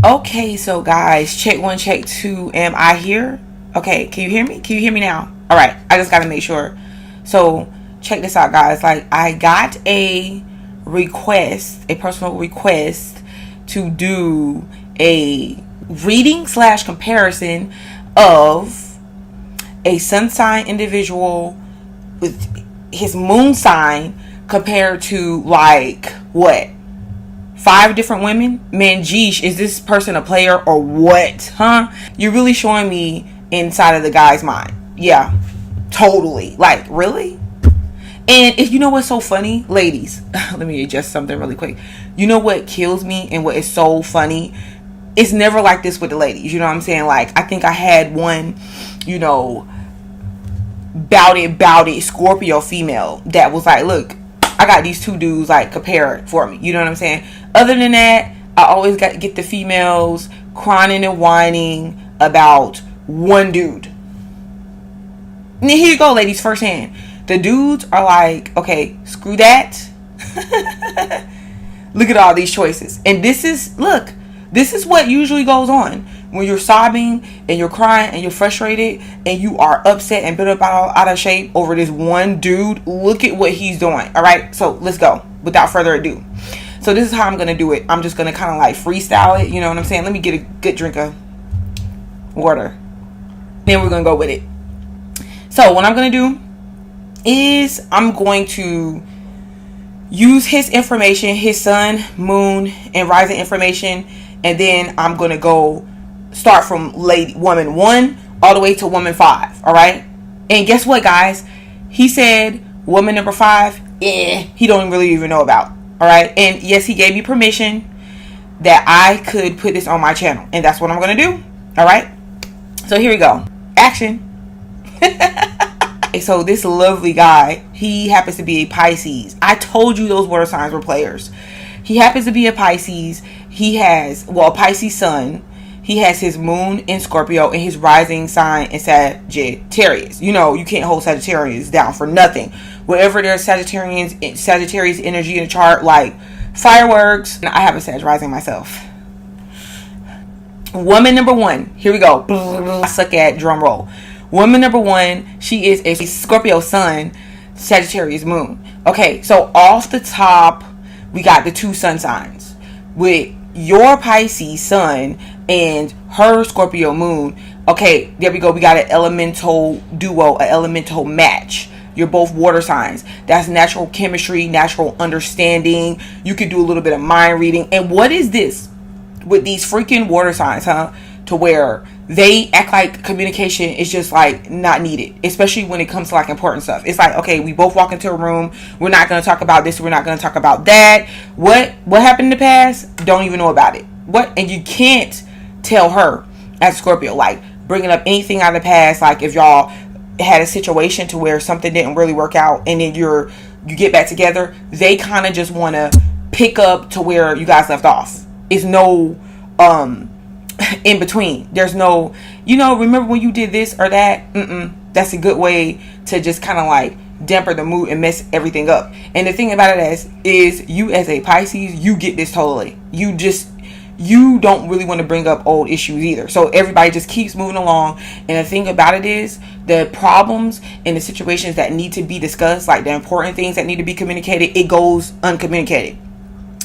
Okay, so guys, check one, check two. Am I here? Okay, can you hear me? Can you hear me now? All right, I just got to make sure. So check this out, guys. Like, I got a request, a personal request to do a reading / comparison of a sun sign individual with his moon sign compared to, like, what, 5 different women? Man, geesh, is this person a player or what? Huh? You're really showing me inside of the guy's mind. Yeah, totally. Like, really? And if you know what's so funny, ladies, let me adjust something really quick. You know what kills me and what is so funny? It's never like this with the ladies. You know what I'm saying? Like, I think I had one, you know, bout it Scorpio female that was like, look, I got these 2 dudes, like, compare it for me. You know what I'm saying? Other than that, I always got to get the females crying and whining about one dude. And here you go, ladies, firsthand. The dudes are like, okay, screw that. Look at all these choices. And this is what usually goes on when you're sobbing and you're crying and you're frustrated and you are upset and bit up out of shape over this one dude. Look at what he's doing. All right, so let's go without further ado. So this is how I'm going to do it. I'm just going to kind of like freestyle it. You know what I'm saying? Let me get a good drink of water. Then we're going to go with it. So what I'm going to do is I'm going to use his information, his sun, moon, and rising information. And then I'm going to go start from woman 1 all the way to woman 5. All right. And guess what, guys? He said woman number 5, he don't really even know about. All right. And yes, he gave me permission that I could put this on my channel. And that's what I'm going to do. All right. So here we go. Action. So this lovely guy, he happens to be a Pisces. I told you those water signs were players. He happens to be a Pisces. He has, well, a Pisces sun. He has his moon in Scorpio and his rising sign in Sagittarius. You know, you can't hold Sagittarius down for nothing. Wherever there's Sagittarius energy in the chart, like fireworks. I have a Sag rising myself. Woman number 1. Here we go. I suck at drum roll. Woman number 1, she is a Scorpio sun, Sagittarius moon. Okay, so off the top, we got the 2 sun signs. With your Pisces sun and her Scorpio moon, okay, there we go. We got an elemental duo, an elemental match. You're both water signs. That's natural chemistry, natural understanding. You can do a little bit of mind reading. And what is this with these freaking water signs, huh? To where they act like communication is just like not needed, especially when it comes to like important stuff. It's like, okay, we both walk into a room, we're not going to talk about this, we're not going to talk about that. What happened in the past? Don't even know about it. And you can't tell her as Scorpio, like bringing up anything out of the past. Like if y'all had a situation to where something didn't really work out and then you get back together, they kind of just want to pick up to where you guys left off. It's no in between. There's no, remember when you did this or that? That's a good way to just kind of like damper the mood and mess everything up. And the thing about it is you as a Pisces, you get this totally. You don't really want to bring up old issues either. So everybody just keeps moving along. And the thing about it is the problems and the situations that need to be discussed, like the important things that need to be communicated, it goes uncommunicated.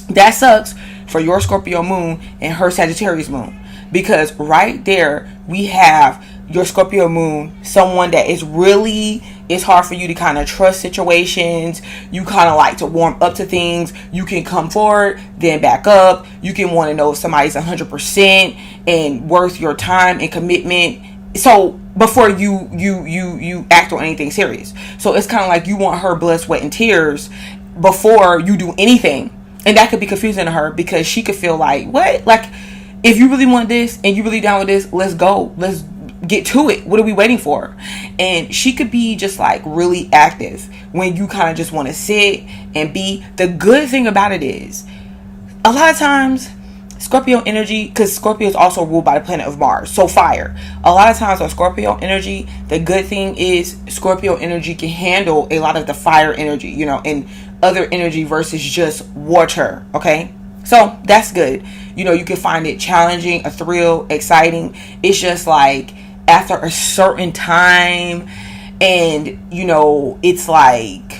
That sucks for your Scorpio moon and her Sagittarius moon. Because right there, we have your Scorpio moon, someone that it's hard for you to kind of trust situations. You kind of like to warm up to things. You can come forward, then back up. You can want to know if somebody's 100% and worth your time and commitment. So before you act on anything serious. So it's kind of like you want her blood, sweat, and tears before you do anything. And that could be confusing to her because she could feel like, what? Like, if you really want this and you really down with this, let's go. Let's get to it. What are we waiting for? And she could be just like really active when you kind of just want to sit and be. The good thing about it is a lot of times Scorpio energy, because Scorpio is also ruled by the planet of Mars, so fire. A lot of times on Scorpio energy, the good thing is Scorpio energy can handle a lot of the fire energy, and other energy versus just water. Okay, so that's good. You know, you can find it challenging, a thrill, exciting. It's just like after a certain time, and you know, it's like,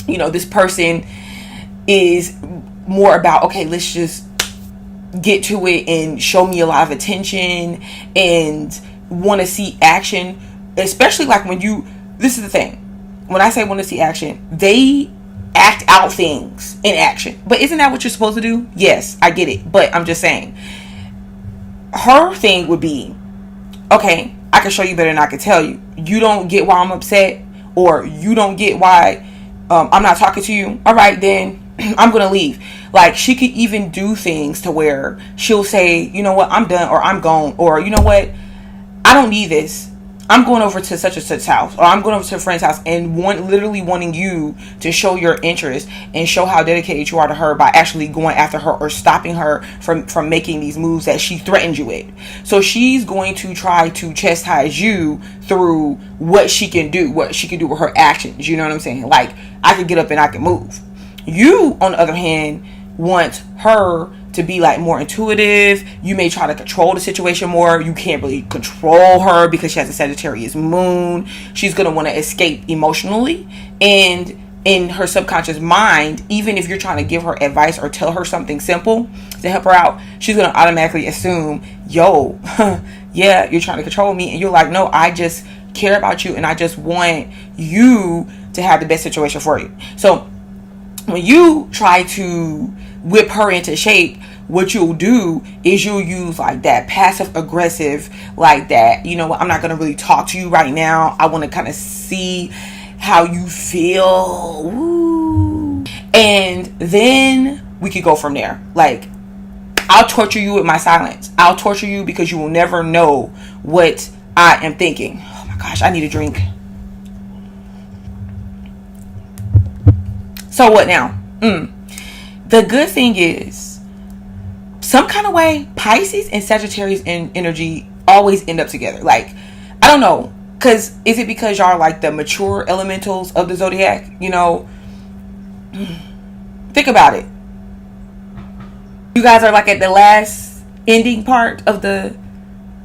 you know, this person is more about, okay, let's just get to it and show me a lot of attention and want to see action. Especially like when you, this is the thing, when I say want to see action, they act out things in action. But isn't that what you're supposed to do? Yes, I get it, but I'm just saying, her thing would be, okay, I can show you better than I can tell you. You don't get why I'm upset, or you don't get why I'm not talking to you. All right, then I'm gonna leave. Like, she could even do things to where she'll say, you know what, I'm done, or I'm gone, or you know what, I don't need this. I'm going over to such and such house, or I'm going over to a friend's house, and literally wanting you to show your interest and show how dedicated you are to her by actually going after her or stopping her from making these moves that she threatened you with. So she's going to try to chastise you through what she can do with her actions. You know what I'm saying? Like, I can get up and I can move. You, on the other hand, want her to be like more intuitive. You may try to control the situation more. You can't really control her because she has a Sagittarius moon. She's going to want to escape emotionally, and in her subconscious mind, even if you're trying to give her advice or tell her something simple to help her out, she's going to automatically assume, yo, yeah, you're trying to control me. And you're like, no, I just care about you, and I just want you to have the best situation for you. So when you try to whip her into shape, what you'll do is you'll use like that passive aggressive, like that, you know what, I'm not going to really talk to you right now. I want to kind of see how you feel. Ooh. And then we could go from there. Like, I'll torture you with my silence. I'll torture you because you will never know what I am thinking. Oh my gosh, I need a drink. So what now? The good thing is, some kind of way, Pisces and Sagittarius in energy always end up together. Like, I don't know, because is it because y'all are like the mature elementals of the zodiac? You know, think about it. You guys are like at the last ending part of the,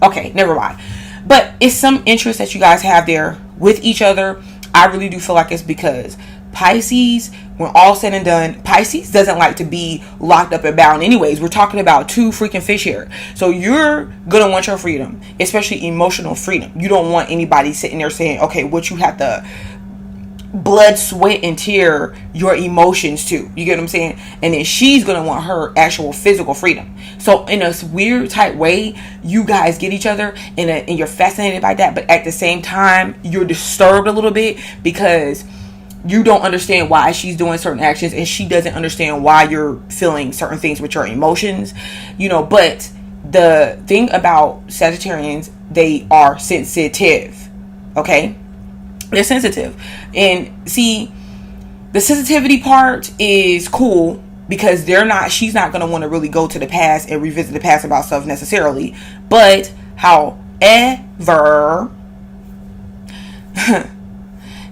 okay, never mind. But it's some interest that you guys have there with each other. I really do feel like it's because Pisces, when all said and done, Pisces doesn't like to be locked up and bound anyways. We're talking about two freaking fish here. So you're gonna want your freedom, especially emotional freedom. You don't want anybody sitting there saying, okay, what you have to blood, sweat, and tear your emotions to. You get what I'm saying? And then she's gonna want her actual physical freedom. So in a weird type way, you guys get each other, and you're fascinated by that, but at the same time, you're disturbed a little bit because you don't understand why she's doing certain actions, and she doesn't understand why you're feeling certain things with your emotions, you know. But the thing about Sagittarians, they are sensitive, okay? They're sensitive. And see, the sensitivity part is cool because she's not going to want to really go to the past and revisit the past about stuff necessarily. But however,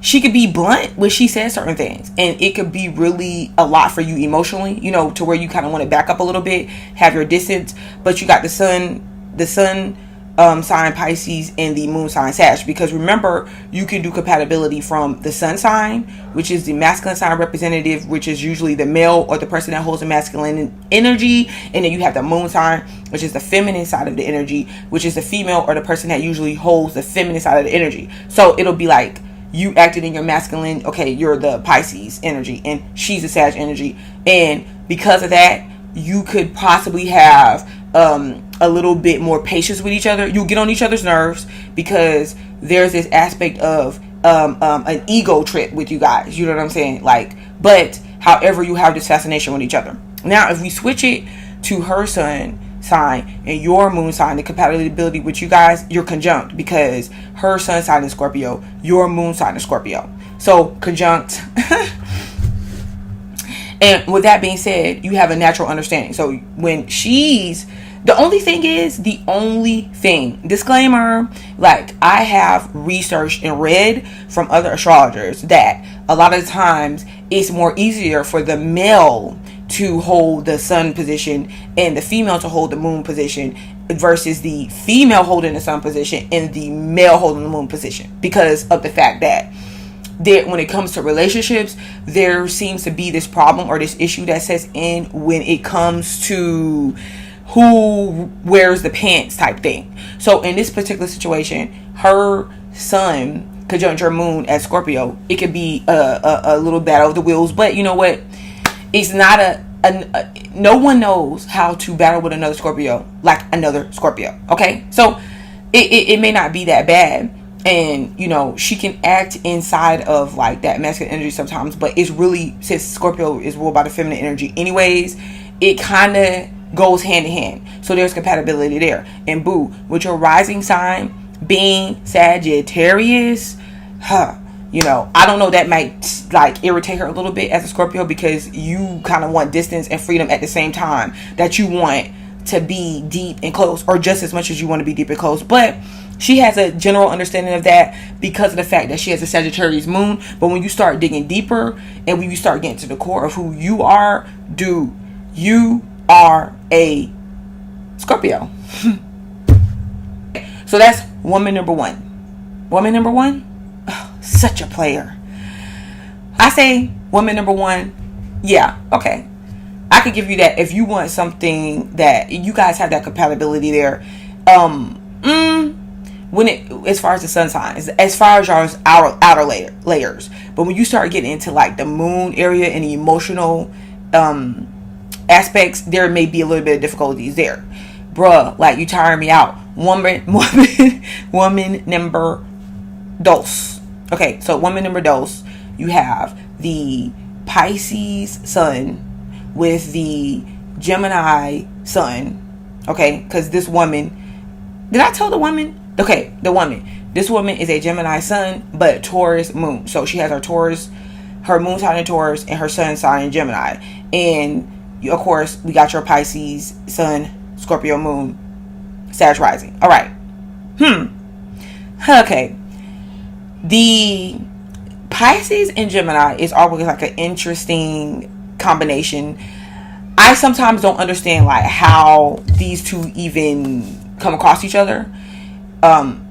she could be blunt when she says certain things, and it could be really a lot for you emotionally, you know, to where you kind of want to back up a little bit, have your distance. But you got the sun sign Pisces and the moon sign Sag, because remember, you can do compatibility from the sun sign, which is the masculine sign representative, which is usually the male or the person that holds the masculine energy, and then you have the moon sign, which is the feminine side of the energy, which is the female or the person that usually holds the feminine side of the energy. So it'll be like you acted in your masculine, okay, you're the Pisces energy and she's the Sag energy, and because of that, you could possibly have a little bit more patience with each other. You'll get on each other's nerves because there's this aspect of an ego trip with you guys, you know what I'm saying? Like, but however, you have this fascination with each other. Now if we switch it to her sun sign and your moon sign, the compatibility with you guys, you're conjunct because her sun sign is Scorpio, your moon sign is Scorpio, so conjunct. And with that being said, you have a natural understanding. So when the only thing, disclaimer, like, I have researched and read from other astrologers that a lot of times it's more easier for the male to hold the sun position and the female to hold the moon position, versus the female holding the sun position and the male holding the moon position, because of the fact that when it comes to relationships, there seems to be this problem or this issue that sets in when it comes to who wears the pants type thing. So in this particular situation, her sun conjunct her moon at Scorpio, it could be a little battle of the wheels. But you know what? It's not no one knows how to battle with another Scorpio like another Scorpio. Okay, so it may not be that bad, and you know, she can act inside of like that masculine energy sometimes, but it's really, since Scorpio is ruled by the feminine energy anyways, it kind of goes hand in hand. So there's compatibility there. And boo, with your rising sign being Sagittarius, you know, I don't know, that might like irritate her a little bit as a Scorpio, because you kind of want distance and freedom at the same time that you want to be deep and close, or just as much as you want to be deep and close. But she has a general understanding of that because of the fact that she has a Sagittarius moon. But when you start digging deeper and when you start getting to the core of who you are, dude, you are a Scorpio. So that's woman number one. Woman number one, oh, such a player. I say woman number one, yeah, okay, I could give you that if you want something that you guys have that compatibility there. When it, as far as the sun signs, as far as y'all's outer layers, but when you start getting into like the moon area and the emotional aspects, there may be a little bit of difficulties there, bruh. Like, you tiring me out. Woman number dos. Okay, so woman number dos, you have the Pisces sun with the Gemini sun. Okay, because this woman, did I tell the woman? Okay, the woman. This woman is a Gemini sun, but Taurus moon. So she has her Taurus, her moon sign in Taurus, and her sun sign in Gemini. And you, of course, we got your Pisces sun, Scorpio moon, Sag rising. All right. Okay. The Pisces and Gemini is always like an interesting combination. I sometimes don't understand like how these two even come across each other.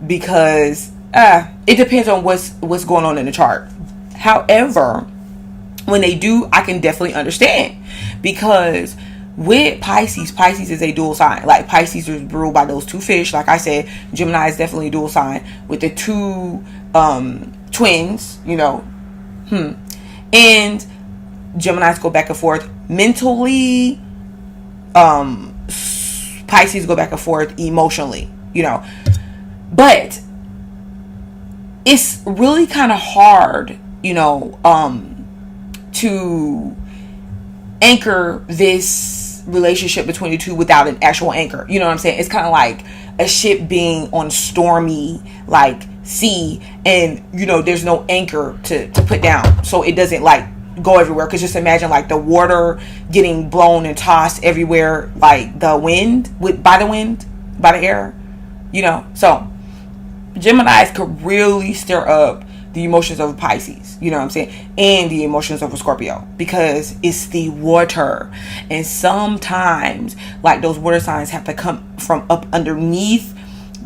Because it depends on what's going on in the chart. However, when they do, I can definitely understand, because with Pisces is a dual sign. Like, Pisces is ruled by those two fish. Like I said, Gemini is definitely a dual sign with the two twins, you know. And Geminis go back and forth mentally. Pisces go back and forth emotionally, you know. But it's really kind of hard, you know, to anchor this relationship between the two without an actual anchor. You know what I'm saying? It's kind of like a ship being on stormy, like, sea, and, you know, there's no anchor to put down, so it doesn't like go everywhere. Because just imagine like the water getting blown and tossed everywhere, like the wind, by the air, you know. So Geminis could really stir up the emotions of a Pisces, you know what I'm saying, and the emotions of a Scorpio, because it's the water. And sometimes like those water signs have to come from up underneath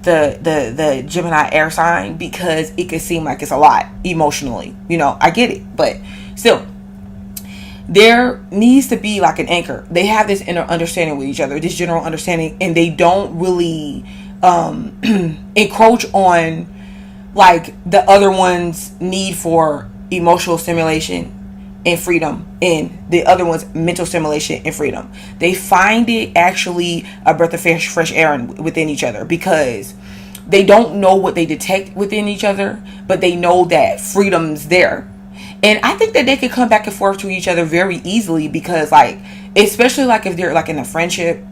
the Gemini air sign, because it could seem like it's a lot emotionally, you know. I get it, but still, there needs to be like an anchor. They have this inner understanding with each other, this general understanding, and they don't really encroach on like the other one's need for emotional stimulation and freedom, and the other one's mental stimulation and freedom. They find it actually a breath of fresh air within each other, because they don't know what they detect within each other, but they know that freedom's there. And I think that they could come back and forth to each other very easily, because like, especially like if they're like in a friendship,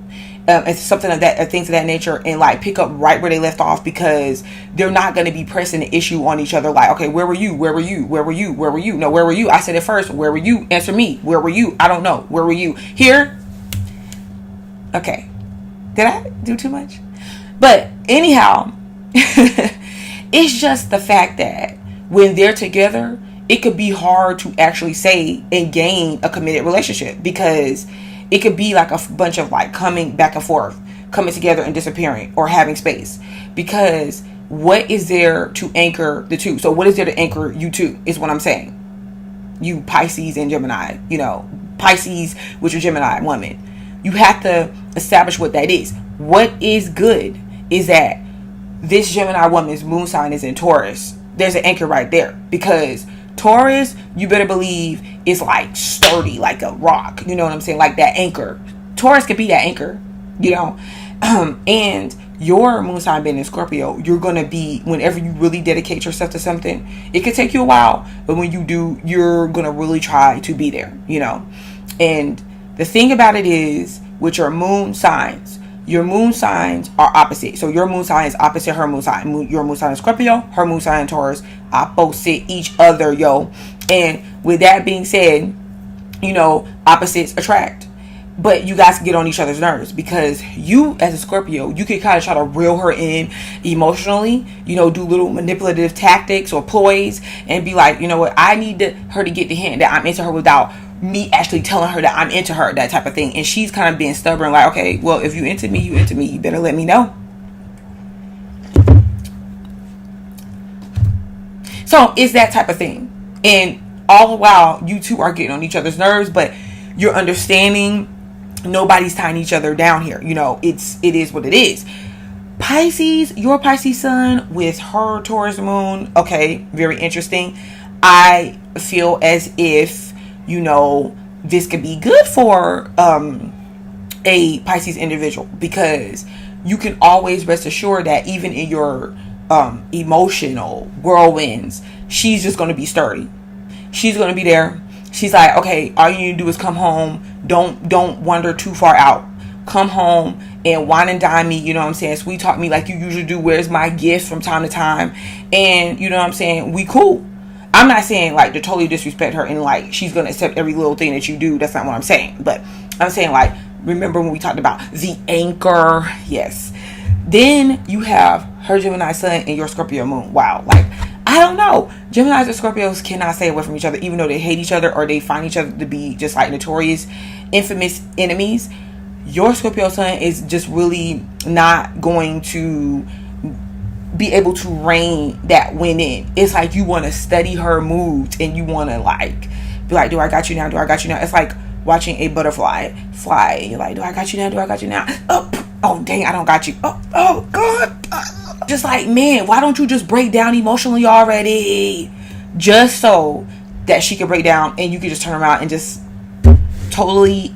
and something of that, things of that nature, and like pick up right where they left off, because they're not going to be pressing the issue on each other like, okay, where were you, where were you, where were you, where were you, no, where were you, I said it first, where were you, answer me, where were you, I don't know, where were you, here. Okay, did I do too much? But anyhow, it's just the fact that when they're together, it could be hard to actually say and gain a committed relationship, because it could be like a bunch of like coming back and forth, coming together and disappearing, or having space. Because what is there to anchor the two? So what is there to anchor you two is what I'm saying. You Pisces and Gemini, you know, Pisces with your Gemini woman. You have to establish what that is. What is good is that this Gemini woman's moon sign is in Taurus. There's an anchor right there, because Taurus, you better believe, is like sturdy, like a rock. You know what I'm saying? Like that anchor. Taurus could be that anchor, you know. And your moon sign being in Scorpio, you're going to be, whenever you really dedicate yourself to something, it could take you a while, but when you do, you're going to really try to be there, you know. And the thing about it is, with your moon signs are opposite. So your moon sign is opposite her moon sign. Your moon sign is Scorpio, her moon sign is Taurus, opposite each other, yo. And with that being said, you know, opposites attract. But you guys can get on each other's nerves, because you, as a Scorpio, you can kind of try to reel her in emotionally, you know, do little manipulative tactics or ploys and be like, you know what, I need her to get the hint that I'm into her without me actually telling her that I'm into her, that type of thing. And she's kind of being stubborn, like, okay, well, if you into me, you better let me know. So it's that type of thing. And all the while, you two are getting on each other's nerves, but you're understanding nobody's tying each other down here. You know, it is what it is. Pisces, your Pisces sun with her Taurus moon. Okay, very interesting. I feel as if, you know, this could be good for a Pisces individual, because you can always rest assured that even in your emotional whirlwinds, she's just going to be sturdy. She's going to be there. She's like, okay, all you need to do is come home. Don't wander too far out. Come home and wine and dine me, you know what I'm saying? Sweet talk me like you usually do. Where's my gifts from time to time? And you know what I'm saying? We cool. I'm not saying like to totally disrespect her and like she's going to accept every little thing that you do. That's not what I'm saying. But I'm saying, like, remember when we talked about the anchor? Yes. Then you have her Gemini sun and your Scorpio moon. Wow. Like, I don't know. Geminis and Scorpios cannot stay away from each other, even though they hate each other or they find each other to be just like notorious, infamous enemies. Your Scorpio sun is just really not going to be able to rein that wind in. It's like you want to study her moods and you want to like be like, do I got you now? Do I got you now? It's like watching a butterfly fly. And you're like, do I got you now? Do I got you now? Oh dang, I don't got you. Oh God. Just like, man, why don't you just break down emotionally already? Just so that she can break down and you can just turn around and just totally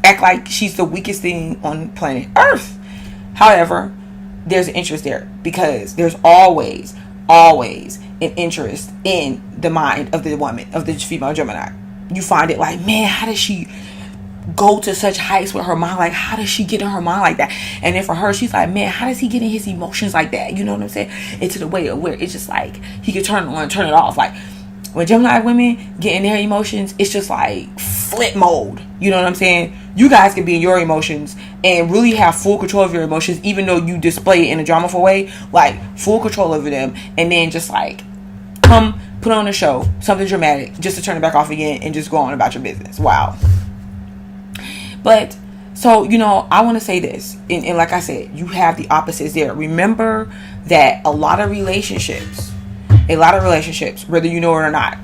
act like she's the weakest thing on planet Earth. However, there's an interest there, because there's always an interest in the mind of the woman, of the female Gemini. You find it like, man, how does she go to such heights with her mind? Like, how does she get in her mind like that? And then for her, she's like, man, how does he get in his emotions like that? You know what I'm saying? Into the way of where it's just like he could turn it on, turn it off. Like when Gemini women get in their emotions, it's just like flip mode. You know what I'm saying? You guys can be in your emotions and really have full control of your emotions, even though you display it in a dramaful way, like full control over them, and then just like come put on a show, something dramatic, just to turn it back off again and just go on about your business. Wow. But so, you know, I want to say this, and like I said, you have the opposites there. Remember that a lot of relationships, whether you know it or not,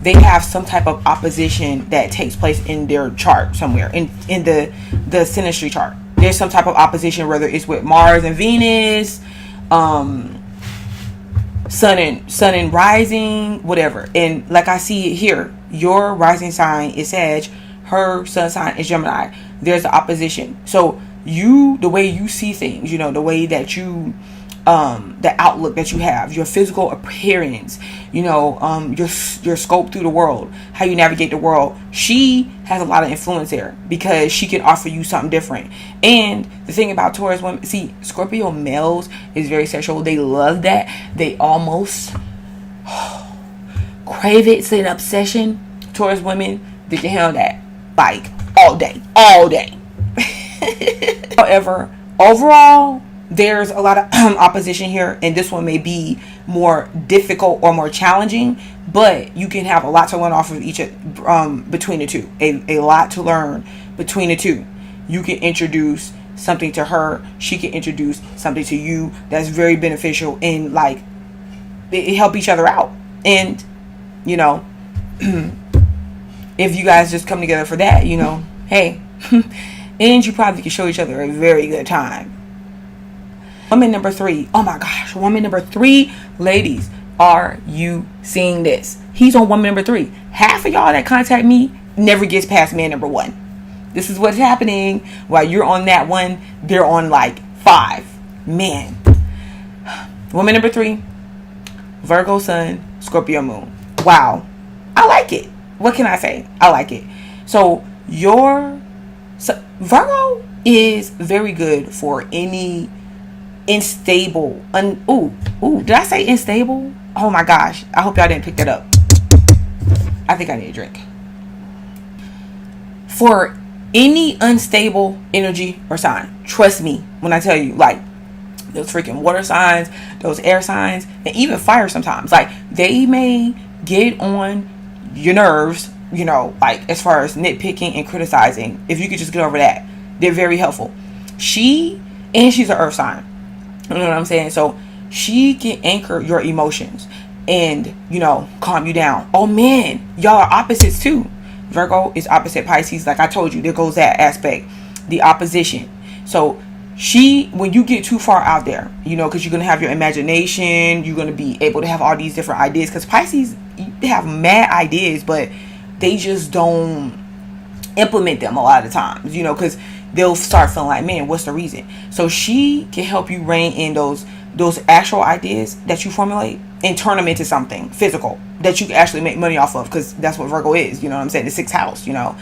they have some type of opposition that takes place in their chart somewhere, in the synastry chart. There's some type of opposition, whether it's with Mars and Venus, sun and rising, whatever. And like I see it here, your rising sign is Sag, her sun sign is Gemini. There's the opposition. So the way you see things, you know, the way that you the outlook that you have, your physical appearance, you know, your scope through the world, how you navigate the world, she has a lot of influence there, because she can offer you something different. And the thing about Taurus women, see, Scorpio males is very sexual. They love that. They almost crave it. It's an obsession. Taurus women, they can handle that like all day. However, overall, there's a lot of opposition here, and this one may be more difficult or more challenging, but you can have a lot to learn off of each between the two. A lot to learn between the two. You can introduce something to her, she can introduce something to you that's very beneficial, and like it help each other out. And you know, if you guys just come together for that, you know, hey, and you probably can show each other a very good time. Woman number 3. Oh my gosh, woman number 3. Ladies, are you seeing this? He's on woman number 3. Half of y'all that contact me never gets past man number 1. This is what's happening. While you're on that one, they're on like 5. Man. Woman number 3. Virgo sun, Scorpio moon. Wow. I like it. What can I say? I like it. So Virgo is very good for any unstable. Did I say unstable? Oh my gosh. I hope y'all didn't pick that up. I think I need a drink. For any unstable energy or sign, trust me when I tell you, like those freaking water signs, those air signs, and even fire sometimes, like they may get on your nerves, you know, like as far as nitpicking and criticizing. If you could just get over that, they're very helpful. She's an earth sign. You know what I'm saying? So she can anchor your emotions and, you know, calm you down. Oh man, y'all are opposites too. Virgo is opposite Pisces. Like I told you, there goes that aspect, the opposition. So when you get too far out there, you know, because you're going to have your imagination, you're going to be able to have all these different ideas. Because Pisces, they have mad ideas, but they just don't implement them a lot of times, you know, because they'll start feeling like, man, what's the reason? So she can help you rein in those actual ideas that you formulate and turn them into something physical that you can actually make money off of, because that's what Virgo is, you know what I'm saying? The 6th house, you know.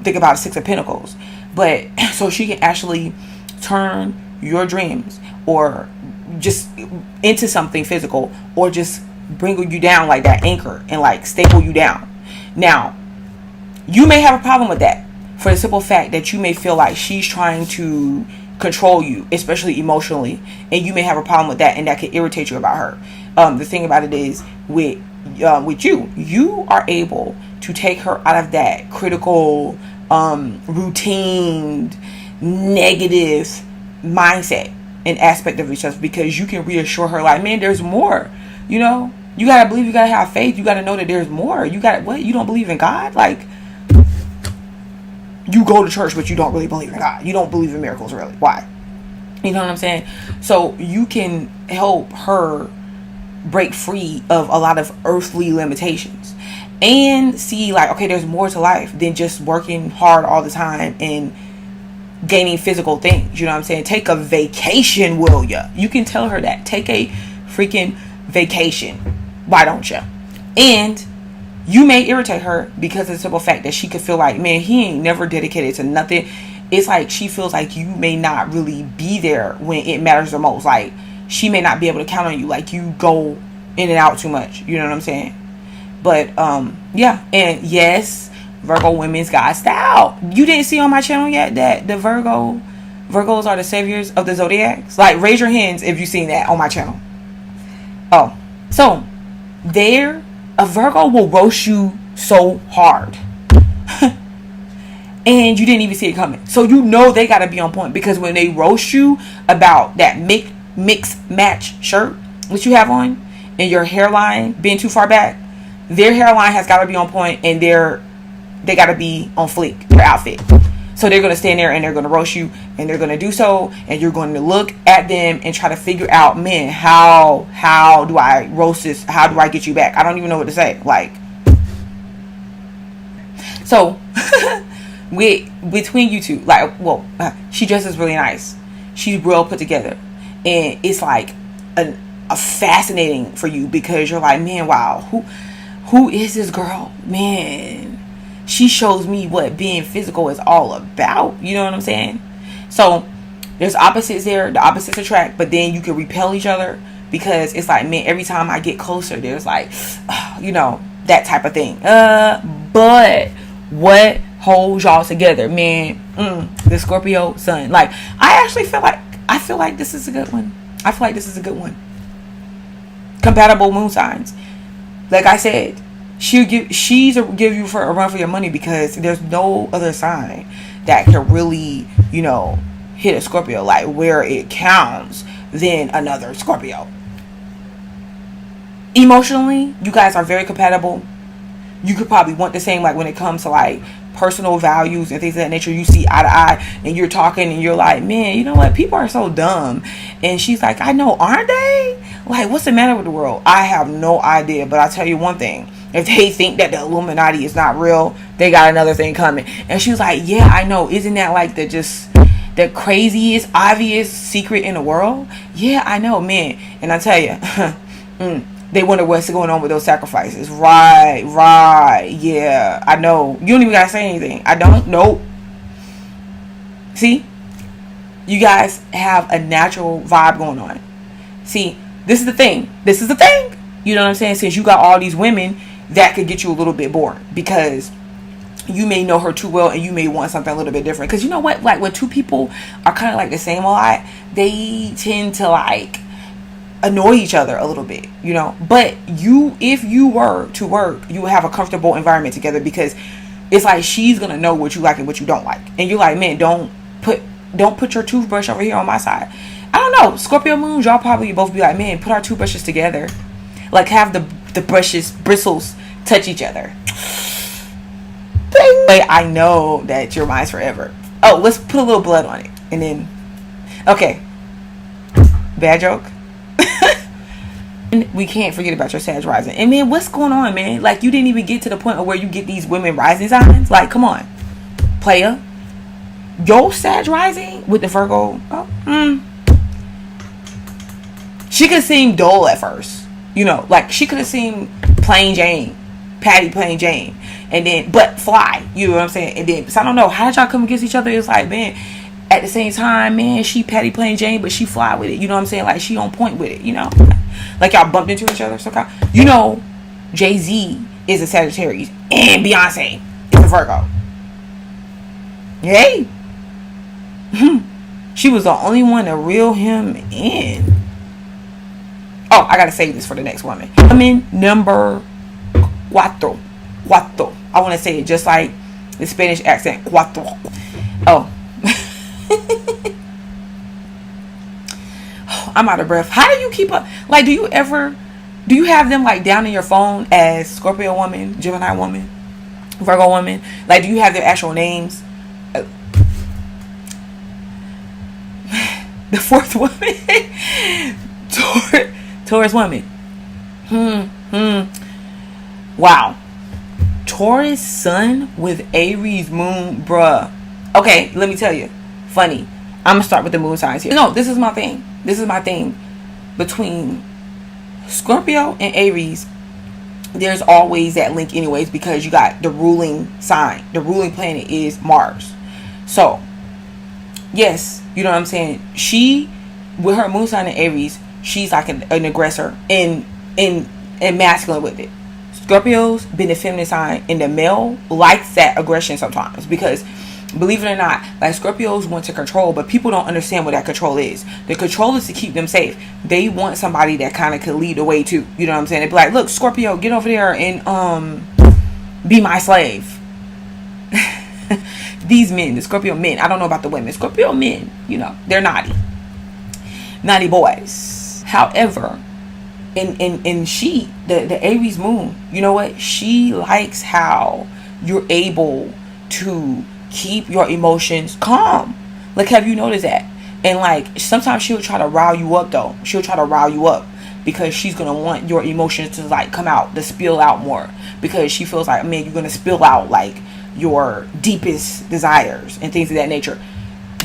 Think about the 6 of Pentacles. But so she can actually turn your dreams or just into something physical, or just bring you down like that anchor and like staple you down. Now, you may have a problem with that for the simple fact that you may feel like she's trying to control you, especially emotionally, and you may have a problem with that, and that can irritate you about her. The thing about it is with you are able to take her out of that critical, routine, negative mindset and aspect of yourself, because you can reassure her like, man, there's more. You know, you gotta believe, you gotta have faith, you gotta know that there's more. You don't believe in God? Like, you go to church, but you don't really believe in God. You don't believe in miracles, really. Why? You know what I'm saying? So you can help her break free of a lot of earthly limitations and see like, okay, there's more to life than just working hard all the time and gaining physical things. You know what I'm saying? Take a vacation, will ya? You can tell her that. Take a freaking vacation. Why don't you? And you may irritate her because of the simple fact that she could feel like, man, he ain't never dedicated to nothing. It's like she feels like you may not really be there when it matters the most. Like, she may not be able to count on you. Like, you go in and out too much. You know what I'm saying? But, yeah. And yes, Virgo women's got style. You didn't see on my channel yet that the Virgos are the saviors of the zodiacs? Like, raise your hands if you've seen that on my channel. Oh, so a Virgo will roast you so hard. And you didn't even see it coming. So you know they got to be on point, because when they roast you about that mix match shirt that you have on and your hairline being too far back, their hairline has got to be on point, and they got to be on fleek, their outfit. So they're going to stand there and they're going to roast you, and they're going to do so, and you're going to look at them and try to figure out, man, how do I roast this? How do I get you back? I don't even know what to say. Like, so between you two, like, well, she dresses really nice. She's real put together, and it's like a fascinating for you, because you're like, man, wow, who is this girl? Man, she shows me what being physical is all about. You know what I'm saying? So there's opposites there. The opposites attract, but then you can repel each other, because it's like, man, every time I get closer, there's like, you know, that type of thing. But what holds y'all together, man? The Scorpio sun. Like, I feel like this is a good one. I feel like this is a good one. Compatible moon signs. Like I said, she'll give you for a run for your money, because there's no other sign that can really, you know, hit a Scorpio like where it counts than another Scorpio. Emotionally, you guys are very compatible. You could probably want the same, like when it comes to like personal values and things of that nature. You see eye to eye and you're talking and you're like, man, you know what, people are so dumb. And she's like, I know, aren't they? Like, what's the matter with the world? I have no idea, but I'll tell you one thing. If they think that the Illuminati is not real, they got another thing coming. And she was like, yeah, I know. Isn't that like the craziest, obvious secret in the world? Yeah, I know, man. And I tell you, they wonder what's going on with those sacrifices. Right. Yeah, I know. You don't even gotta say anything. I don't. Nope. See? You guys have a natural vibe going on. See, this is the thing. You know what I'm saying? Since you got all these women, that could get you a little bit bored, because you may know her too well and you may want something a little bit different. Because you know what? Like when two people are kind of like the same a lot, they tend to like annoy each other a little bit, you know. But if you were to work, you would have a comfortable environment together, because it's like she's gonna know what you like and what you don't like, and you're like, man, don't put your toothbrush over here on my side. I don't know, Scorpio moons, y'all probably both be like, man, put our toothbrushes together, like have the bristles touch each other. But I know that your mind's forever. Oh, let's put a little blood on it, and then okay, bad joke. We can't forget about your Sag rising. And man, what's going on, man? Like, you didn't even get to the point of where you get these women rising signs. Like, come on, player. Your Sag rising with the Virgo. She could seem dull at first, you know, like she could have seemed plain Jane, Patty plain Jane, and then but fly. You know what I'm saying? And then, so I don't know, how did y'all come against each other? It's like, man, at the same time, man, she Patty plain Jane, but she fly with it. You know what I'm saying? Like, she on point with it. You know, like y'all bumped into each other. So, you know, Jay-Z is a Sagittarius and Beyonce is a Virgo. Hey, she was the only one to reel him in. Oh, I gotta save this for the next woman. Woman number cuatro. I want to say it just like the Spanish accent. Cuatro. Oh. I'm out of breath. How do you keep up? Like, do you have them like down in your phone as Scorpio woman, Gemini woman, Virgo woman? Like, do you have their actual names? The fourth woman, Taurus woman. Wow. Taurus sun with Aries moon, bruh. Okay, let me tell you. Funny. I'm gonna start with the moon signs here. No, this is my thing. Between Scorpio and Aries, there's always that link anyways, because you got the ruling sign. The ruling planet is Mars. So, yes, you know what I'm saying? She, with her moon sign in Aries, she's like an aggressor and masculine with it. Scorpios being the feminine sign, and the male likes that aggression sometimes, because believe it or not, like, Scorpios want to control, but people don't understand what that control is. The control is to keep them safe. They want somebody that kind of could lead the way too. You know what I'm saying? They'd be like, look, Scorpio, get over there and be my slave. These men, the Scorpio men, I don't know about the women. Scorpio men, you know, they're naughty boys. However, and she, the Aries moon, you know what? She likes how you're able to keep your emotions calm. Like, have you noticed that? And like, sometimes she'll try to rile you up though. She'll try to rile you up because she's gonna want your emotions to like come out, to spill out more, because she feels like, man, you're gonna spill out like your deepest desires and things of that nature.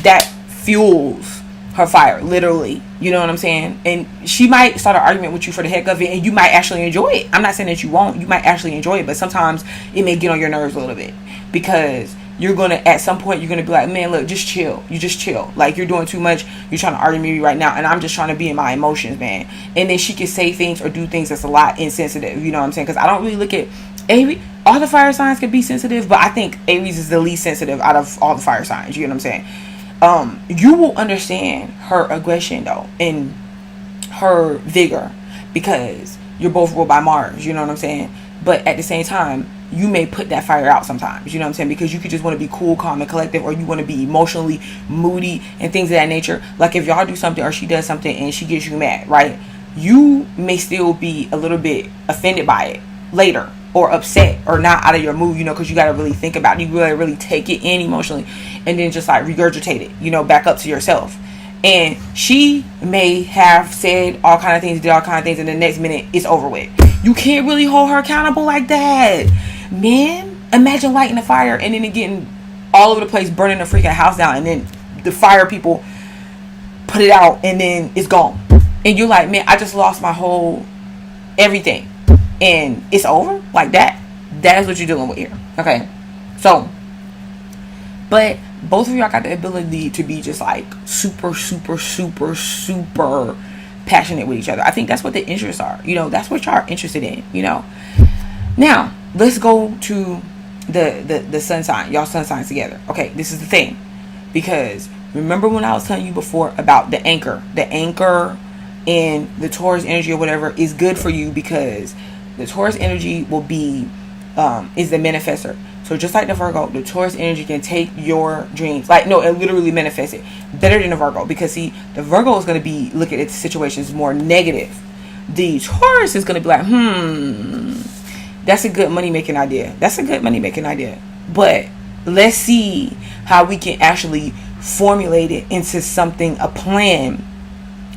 That fuels her fire, literally. You know what I'm saying? And she might start an argument with you for the heck of it, and you might actually enjoy it. I'm not saying that you won't. You might actually enjoy it, but sometimes it may get on your nerves a little bit, because you're gonna, at some point, you're gonna be like, man, look, just chill. You just chill. Like, you're doing too much. You're trying to argue with me right now, and I'm just trying to be in my emotions, man. And then she can say things or do things that's a lot insensitive. You know what I'm saying? Because I don't really look at Aries. All the fire signs can be sensitive, but I think Aries is the least sensitive out of all the fire signs. You know what I'm saying? You will understand her aggression though, and her vigor, because you're both ruled by Mars, you know what I'm saying? But at the same time, you may put that fire out sometimes, you know what I'm saying? Because you could just want to be cool, calm, and collective, or you want to be emotionally moody and things of that nature. Like if y'all do something or she does something and she gets you mad, right? You may still be a little bit offended by it later, or upset, or not out of your mood, you know, because you got to really think about it. You gotta really take it in emotionally, and then just like regurgitate it, you know, back up to yourself. And she may have said all kind of things, did all kind of things, and the next minute it's over with. You can't really hold her accountable like that, man. Imagine lighting a fire and then it getting all over the place, burning the freaking house down, and then the fire people put it out and then it's gone, and you're like, man, I just lost my whole everything, and it's over like that. That is what you're dealing with here. Okay, so, but both of y'all got the ability to be just like super, super, super, super passionate with each other. I think that's what the interests are. You know, that's what y'all are interested in, you know. Now, let's go to the sun sign. Y'all sun signs together. Okay, this is the thing. Because remember when I was telling you before about the anchor? The anchor in the Taurus energy or whatever is good for you, because the Taurus energy will be, is the manifester. So just like the Virgo, the Taurus energy can take your dreams. Like, no, it literally manifests it better than the Virgo. Because, see, the Virgo is going to be looking at situations more negative. The Taurus is going to be like, that's a good money-making idea. That's a good money-making idea. But let's see how we can actually formulate it into something, a plan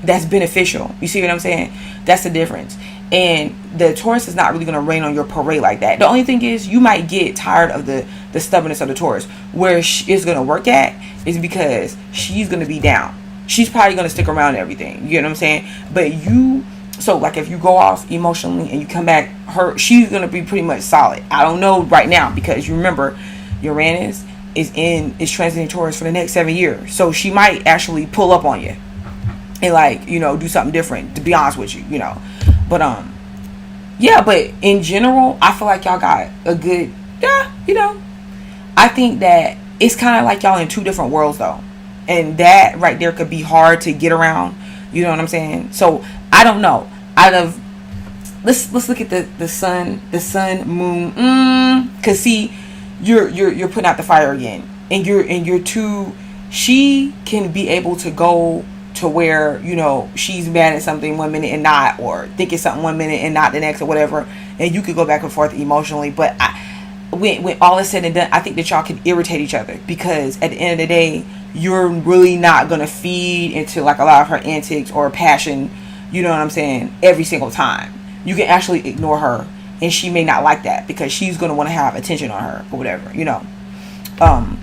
that's beneficial. You see what I'm saying? That's the difference. And the Taurus is not really going to rain on your parade like that. The only thing is, you might get tired of the stubbornness of the Taurus. Where it's going to work at is because she's going to be down. She's probably going to stick around and everything. You know what I'm saying? But you, so like if you go off emotionally and you come back, she's going to be pretty much solid. I don't know right now, because you remember Uranus is transiting Taurus for the next 7 years. So she might actually pull up on you and, like, you know, do something different, to be honest with you, you know. But yeah, but in general, I feel like y'all got a good, you know, I think that it's kind of like y'all in two different worlds though, and that right there could be hard to get around, you know what I'm saying? So I don't know, let's look at the sun, moon, cause see, you're putting out the fire again, and you're too, she can be able to go to where, you know, she's mad at something one minute and not, or thinking something one minute and not the next, or whatever, and you could go back and forth emotionally. But when all is said and done, I think that y'all can irritate each other, because at the end of the day, you're really not gonna feed into like a lot of her antics or passion, you know what I'm saying, every single time. You can actually ignore her, and she may not like that, because she's gonna want to have attention on her or whatever, you know. I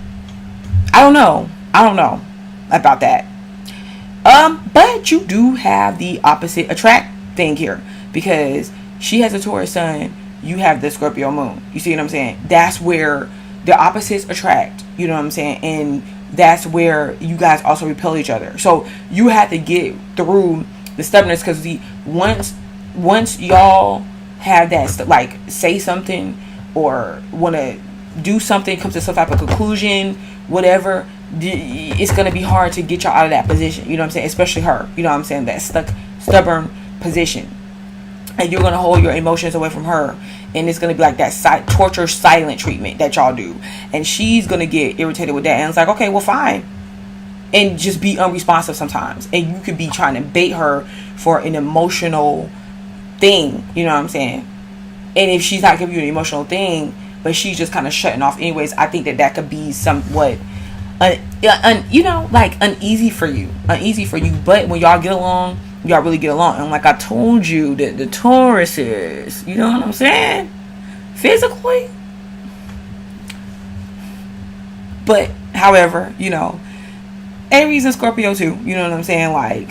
don't know about that. But you do have the opposite attract thing here, because she has a Taurus sun, you have the Scorpio moon. You see what I'm saying? That's where the opposites attract, you know what I'm saying? And that's where you guys also repel each other. So you have to get through the stubbornness, because once y'all have that, like, say something or want to do something, come to some type of conclusion, whatever, it's going to be hard to get y'all out of that position, you know what I'm saying? Especially her, you know what I'm saying? That stubborn position. And you're going to hold your emotions away from her, and it's going to be like that torture silent treatment that y'all do, and she's going to get irritated with that, and it's like, okay, well, fine, and just be unresponsive sometimes, and you could be trying to bait her for an emotional thing, you know what I'm saying? And if she's not giving you an emotional thing, but she's just kind of shutting off anyways, I think that could be somewhat you know, like uneasy for you. But when y'all get along, y'all really get along. And like I told you, that the Tauruses, you know what I'm saying, physically. But however, you know, Aries and Scorpio too, you know what I'm saying, like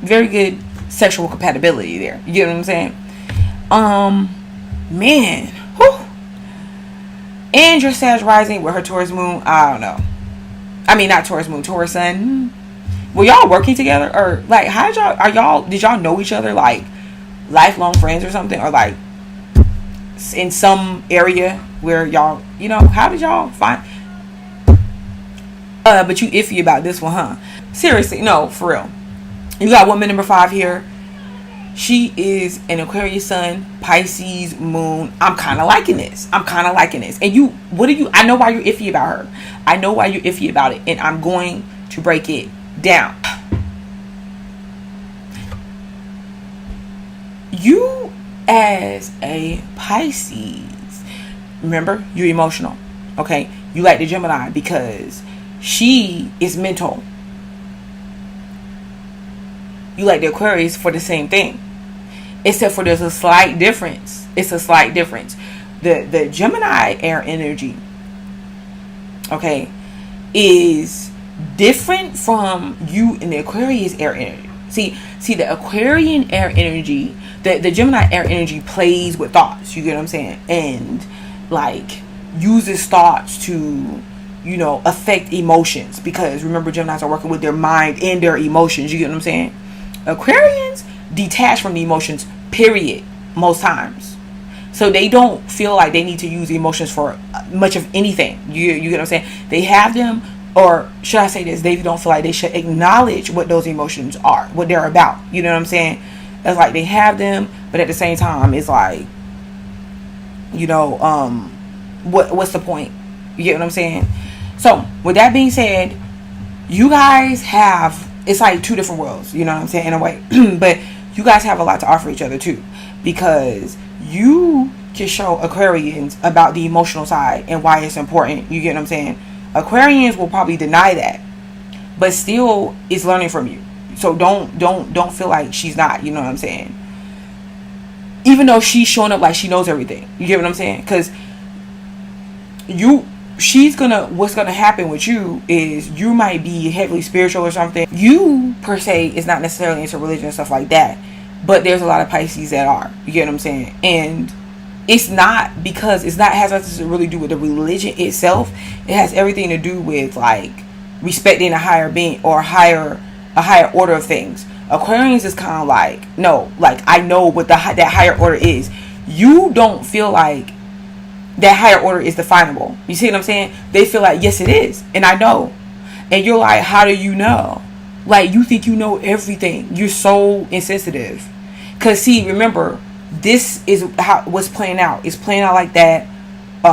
very good sexual compatibility there, you know what I'm saying? Man, whew. And your Sag rising with her Taurus moon, I don't know. I mean, not Taurus moon, Taurus sun. Were y'all working together, or like, did y'all know each other like lifelong friends or something, or like in some area where y'all, how did y'all find? But you iffy about this one, huh? Seriously, no, for real. You got woman number 5 here. She is an Aquarius sun, Pisces moon. I'm kind of liking this. And you, I know why you're iffy about her. I know why you're iffy about it. And I'm going to break it down. You as a Pisces, remember, you're emotional. Okay? You like the Gemini because she is mental. You like the Aquarius for the same thing, except for there's a slight difference. The Gemini air energy, okay, is different from you in the Aquarius air energy. See the Aquarian air energy, the Gemini air energy plays with thoughts. You get what I'm saying? And like uses thoughts to affect emotions, because remember, Geminis are working with their mind and their emotions. You get what I'm saying? Aquarians detach from the emotions, period, most times. So they don't feel like they need to use emotions for much of anything. You get what I'm saying? They have them, or should I say this, they don't feel like they should acknowledge what those emotions are, what they're about. You know what I'm saying? It's like they have them, but at the same time, it's like, what's the point? You get what I'm saying? So, with that being said, you guys have, it's like two different worlds, you know what I'm saying, in a way. But you guys have a lot to offer each other too, because you can show Aquarians about the emotional side and why it's important. You get what I'm saying? Aquarians will probably deny that, but still is learning from you. So don't feel like she's not, you know what I'm saying? Even though she's showing up like she knows everything. You get what I'm saying? Because what's gonna happen with you is you might be heavily spiritual or something. You per se is not necessarily into religion and stuff like that, but there's a lot of Pisces that are. You get what I'm saying? And it's not has nothing to really do with the religion itself. It has everything to do with like respecting a higher being or a higher order of things. Aquarians is kind of like, no, like I know what that higher order is. You don't feel like that higher order is definable. You see what I'm saying? They feel like, yes, it is, and I know. And you're like, how do you know? Like, you think you know everything. You're so insensitive. Because see, remember, this is how what's playing out. It's playing out like that,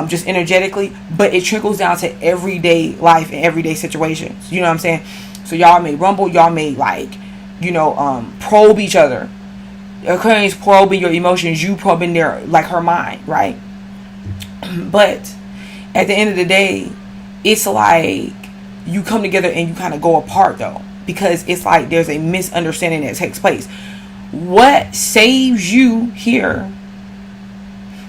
just energetically, but it trickles down to everyday life and everyday situations. You know what I'm saying? So y'all may rumble, y'all may like, probe each other. Aquarius probing your emotions, you probing their, like, her mind, right? But at the end of the day, it's like you come together and you kind of go apart, though, because it's like there's a misunderstanding that takes place. What saves you here?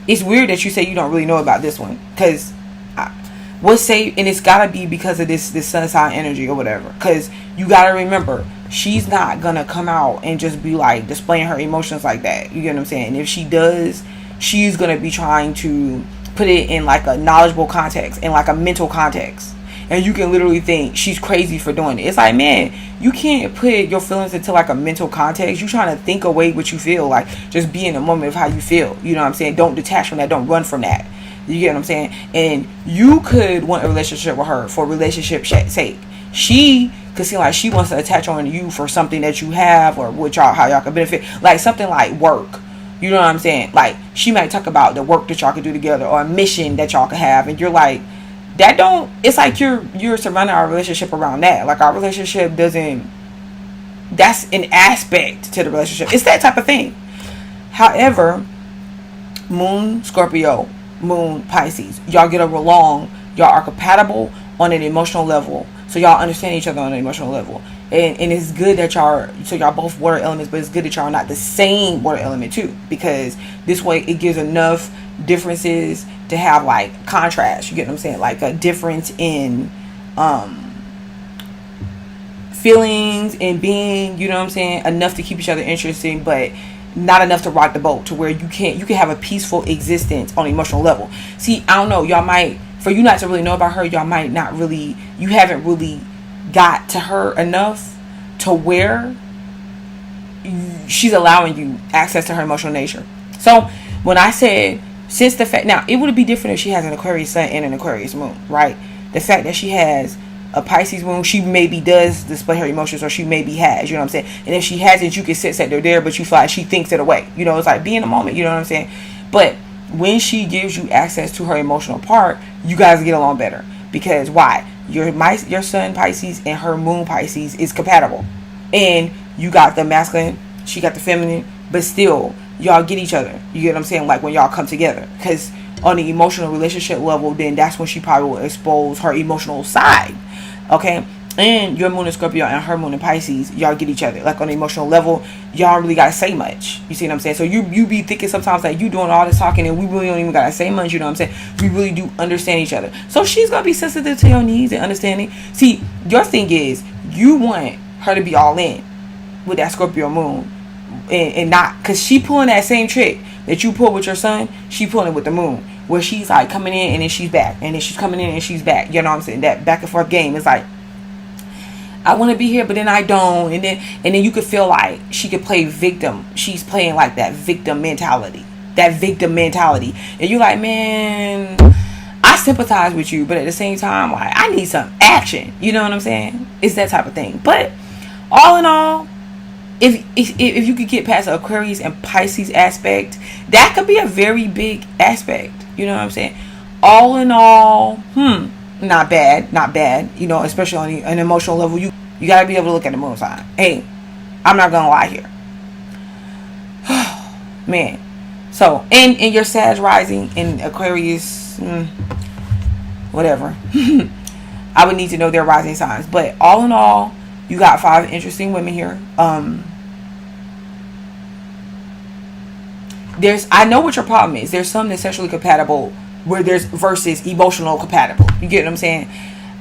It's weird that you say you don't really know about this one, because and it's gotta be because of this sun sign energy or whatever. Because you gotta remember, she's not gonna come out and just be like displaying her emotions like that. You get what I'm saying? And if she does, she's gonna be trying to put it in like a knowledgeable context, in like a mental context, and you can literally think she's crazy for doing it. It's like, man, you can't put your feelings into like a mental context. You trying to think away what you feel. Like, just be in the moment of how you feel. You know what I'm saying? Don't detach from that. Don't run from that. You get what I'm saying? And you could want a relationship with her for relationship's sake. She could seem like she wants to attach on you for something that you have, or how y'all can benefit, like something like work. You know what I'm saying? Like, she might talk about the work that y'all could do together, or a mission that y'all could have, and you're like, it's like you're surrounding our relationship around that. Like, our relationship doesn't, that's an aspect to the relationship. It's that type of thing. However, Moon Scorpio, Moon Pisces, y'all get along, y'all are compatible on an emotional level, so y'all understand each other on an emotional level. And it's good that y'all both water elements, but it's good that y'all are not the same water element too, because this way it gives enough differences to have like contrast. You get what I'm saying? Like a difference in feelings and being, you know what I'm saying, enough to keep each other interesting, but not enough to rock the boat to where you can have a peaceful existence on an emotional level. See, I don't know, y'all might, for you not to really know about her, y'all might not really, you haven't really got to her enough to where she's allowing you access to her emotional nature. So when I said Since the fact, now it would be different if she has an Aquarius sun and an Aquarius moon, right? The fact that she has a Pisces moon, she maybe does display her emotions, or she maybe has, you know what I'm saying? And if she hasn't, you can sense that they're there, but you feel like she thinks it away. You know, it's like be in the moment, you know what I'm saying? But when she gives you access to her emotional part, you guys get along better. Because why? Your sun Pisces and her moon Pisces is compatible. And you got the masculine, she got the feminine, but still, y'all get each other. You get what I'm saying? Like when y'all come together. Because on the emotional relationship level, then that's when she probably will expose her emotional side. Okay? And your moon in Scorpio and her moon in Pisces, y'all get each other. Like on the emotional level, y'all really gotta say much. You see what I'm saying? So you be thinking sometimes that you doing all this talking and we really don't even gotta say much, you know what I'm saying? We really do understand each other. So she's gonna be sensitive to your needs and understanding. See, your thing is you want her to be all in with that Scorpio moon. And not, because she pulling that same trick that you pull with your son, she pulling it with the moon. Where she's like coming in and then she's back. And then she's coming in and she's back. You know what I'm saying? That back and forth game is like, I want to be here, but then I don't. And then you could feel like she could play victim. She's playing like that victim mentality. And you're like, man, I sympathize with you. But at the same time, like, I need some action. You know what I'm saying? It's that type of thing. But all in all, if you could get past the Aquarius and Pisces aspect, that could be a very big aspect. You know what I'm saying? All in all, not bad. You know, especially on an emotional level, you gotta be able to look at the moon sign. Hey, I'm not gonna lie here, man. So, and your Sag rising in Aquarius, whatever. I would need to know their rising signs. But all in all, you got 5 interesting women here. I know what your problem is. There's some that's sexually compatible where there's versus emotional compatible. You get what I'm saying?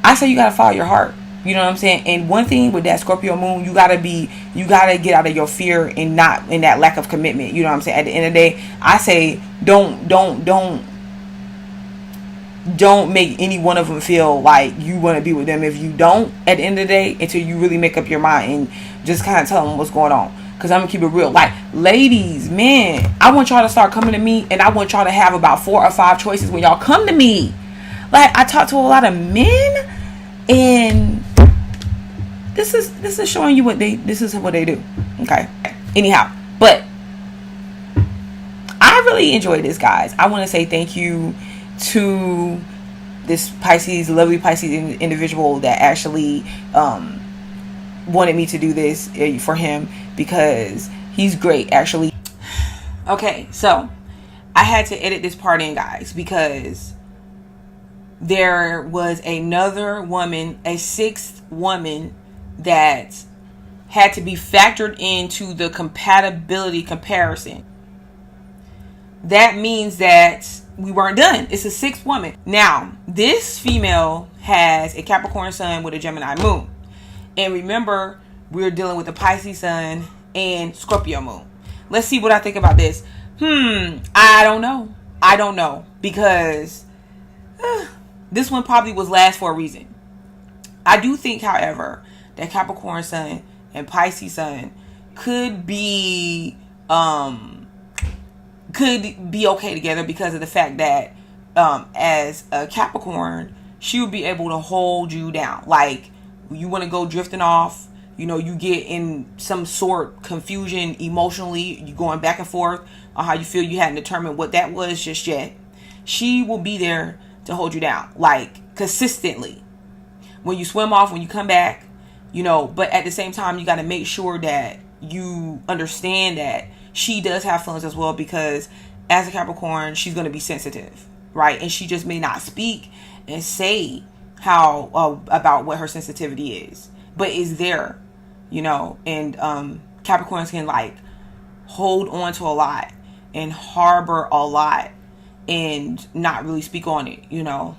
I say you gotta follow your heart. You know what I'm saying? And one thing with that Scorpio moon, you gotta get out of your fear and not in that lack of commitment. You know what I'm saying? At the end of the day, I say don't make any one of them feel like you want to be with them if you don't at the end of the day, until you really make up your mind and just kind of tell them what's going on. Because I'm going to keep it real. Like, ladies, man, I want y'all to start coming to me, and I want y'all to have about 4 or 5 choices when y'all come to me. Like, I talk to a lot of men, and this is showing you this is what they do. Okay. Anyhow, but I really enjoyed this, guys. I want to say thank you to this lovely Pisces individual that actually wanted me to do this for him, because he's great, actually. Okay, so I had to edit this part in, guys, because there was another woman, a 6th woman, that had to be factored into the compatibility comparison. That means that we weren't done. It's a 6th woman. Now, this female has a Capricorn sun with a Gemini moon. And remember, we're dealing with a Pisces sun and Scorpio moon. Let's see what I think about this. I don't know. Because this one probably was last for a reason. I do think, however, that Capricorn sun and Pisces sun could be okay together, because of the fact that as a Capricorn, she would be able to hold you down. Like, you want to go drifting off, you know, you get in some sort confusion emotionally, you going back and forth on how you feel, you hadn't determined what that was just yet. She will be there to hold you down, like, consistently. When you swim off, when you come back, you know, but at the same time, you got to make sure that you understand that she does have feelings as well, because as a Capricorn, she's going to be sensitive, right? And she just may not speak and say how about what her sensitivity is, but is there, you know. And Capricorns can like hold on to a lot and harbor a lot and not really speak on it, you know.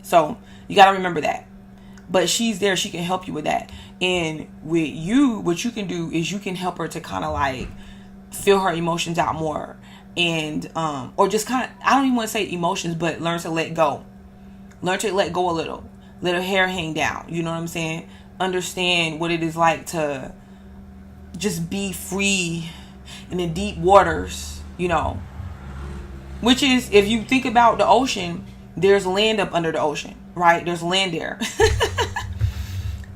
So you got to remember that. But she's there, she can help you with that. And with you, what you can do is you can help her to kind of like feel her emotions out more, and or just kind of, I don't even want to say emotions, but learn to let go. Learn to let go a little. Let her hair hang down. You know what I'm saying? Understand what it is like to just be free in the deep waters, you know. Which is, if you think about the ocean, there's land up under the ocean, right? There's land there.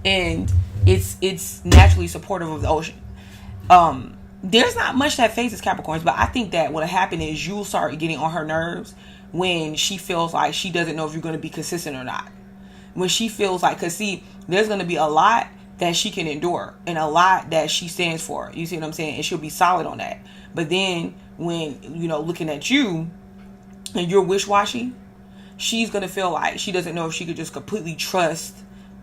And it's naturally supportive of the ocean. There's not much that phases Capricorns, but I think that what'll happen is you'll start getting on her nerves when she feels like she doesn't know if you're going to be consistent or not. When she feels like, because see, there's going to be a lot that she can endure and a lot that she stands for. You see what I'm saying? And she'll be solid on that. But then when, looking at you and you're wish-washy, she's going to feel like she doesn't know if she could just completely trust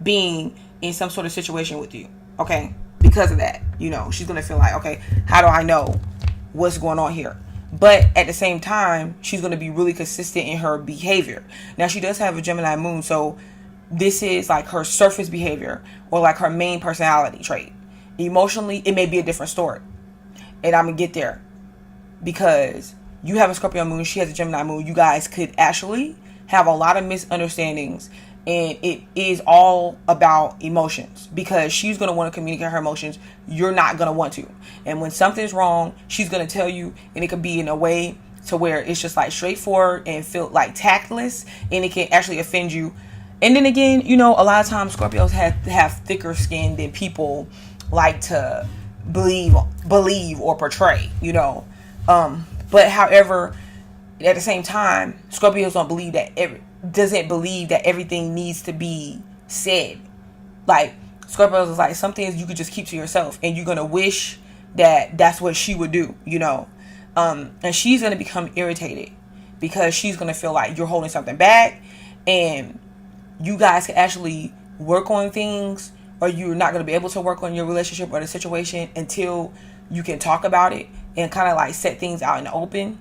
being in some sort of situation with you. Okay? Because of that, she's going to feel like, okay, how do I know what's going on here? But at the same time, she's going to be really consistent in her behavior. Now, she does have a Gemini moon, so this is like her surface behavior or like her main personality trait. Emotionally, it may be a different story. And I'm going to get there. Because you have a Scorpio moon, she has a Gemini moon. You guys could actually have a lot of misunderstandings. And it is all about emotions, because she's going to want to communicate her emotions. You're not going to want to. And when something's wrong, she's going to tell you, and it can be in a way to where it's just like straightforward and feel like tactless, and it can actually offend you. And then again, a lot of times Scorpios have thicker skin than people like to believe or portray, But however, at the same time, Scorpios doesn't believe that everything needs to be said. Like, Scorpios is like, some things you could just keep to yourself, and you're gonna wish that that's what she would do, and she's gonna become irritated because she's gonna feel like you're holding something back, and you guys can actually work on things, or you're not gonna be able to work on your relationship or the situation until you can talk about it and kind of like set things out in the open,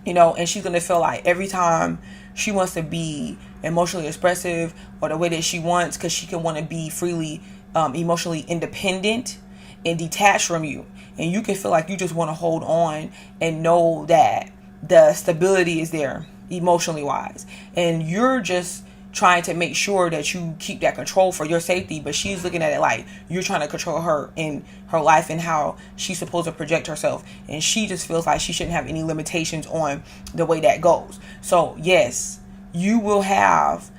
and she's gonna feel like every time she wants to be emotionally expressive or the way that she wants, because she can want to be freely emotionally independent and detached from you, and you can feel like you just want to hold on and know that the stability is there emotionally wise, and you're just trying to make sure that you keep that control for your safety. But she's looking at it like you're trying to control her in her life and how she's supposed to project herself, and she just feels like she shouldn't have any limitations on the way that goes. So yes, you will have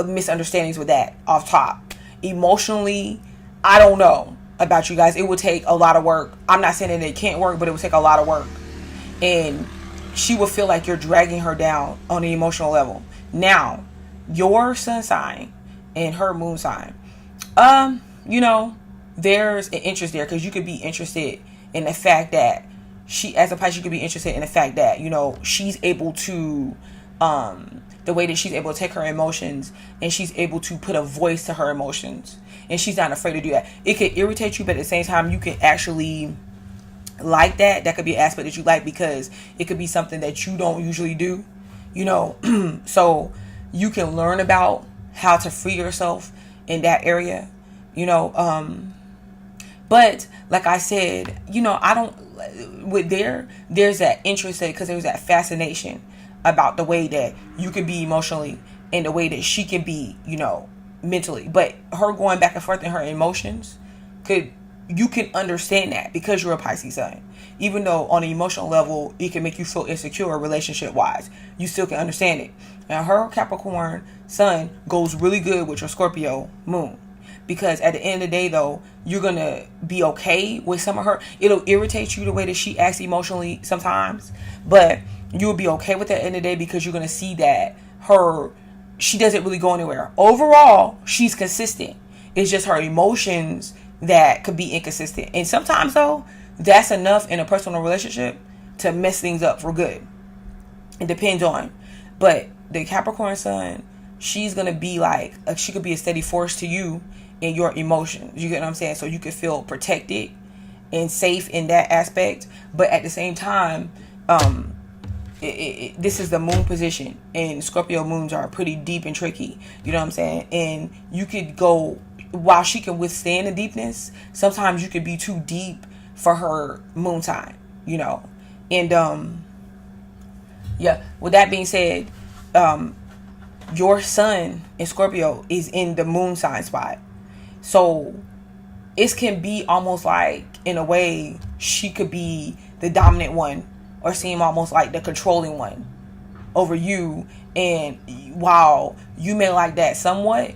misunderstandings with that off top. Emotionally, I don't know about you guys. It would take a lot of work. I'm not saying that it can't work, but it would take a lot of work, and she will feel like you're dragging her down on an emotional level. Now, your sun sign and her moon sign, there's an interest there, because you could be interested in the fact that as a Pisces, you could be interested in the fact that, she's able to, the way that she's able to take her emotions, and she's able to put a voice to her emotions, and she's not afraid to do that. It could irritate you, but at the same time, you can actually like that. That could be an aspect that you like, because it could be something that you don't usually do. So you can learn about how to free yourself in that area, but like I said, I don't, there's that interest, because there's that fascination about the way that you can be emotionally and the way that she can be, mentally. But her going back and forth in her emotions, you can understand that because you're a Pisces sun. Even though on an emotional level, it can make you feel insecure relationship-wise, you still can understand it. Now, her Capricorn sun goes really good with your Scorpio moon. Because at the end of the day, though, you're going to be okay with some of her. It'll irritate you the way that she acts emotionally sometimes. But you'll be okay with that at the end of the day, because you're going to see that she doesn't really go anywhere. Overall, she's consistent. It's just her emotions that could be inconsistent. And sometimes, though, that's enough in a personal relationship to mess things up for good. It depends on. But the Capricorn sun, she's going to be like, she could be a steady force to you in your emotions. You get what I'm saying? So you can feel protected and safe in that aspect. But at the same time, this is the moon position. And Scorpio moons are pretty deep and tricky. You know what I'm saying? And you could go, while she can withstand the deepness, sometimes you could be too deep for her moon sign, and with that being said, your sun in Scorpio is in the moon sign spot, so it can be almost like, in a way, she could be the dominant one or seem almost like the controlling one over you. And while you may like that somewhat,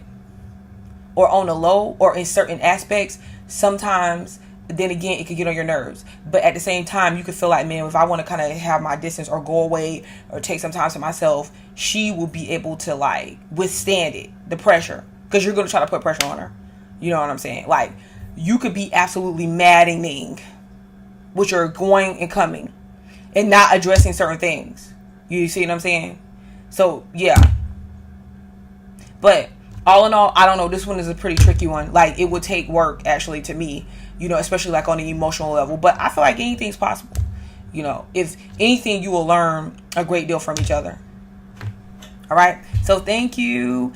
or on the low, or in certain aspects, sometimes then again it could get on your nerves. But at the same time, you could feel like, man, if I want to kind of have my distance or go away or take some time to myself, she will be able to like withstand it, the pressure, because you're going to try to put pressure on her. You know what I'm saying? Like, you could be absolutely maddening with your going and coming and not addressing certain things. You see what I'm saying? So yeah. But all in all, I don't know, this one is a pretty tricky one. Like, it would take work actually to me, you know, especially like on an emotional level. But I feel like anything's possible. You know, if anything, you will learn a great deal from each other. All right. So thank you.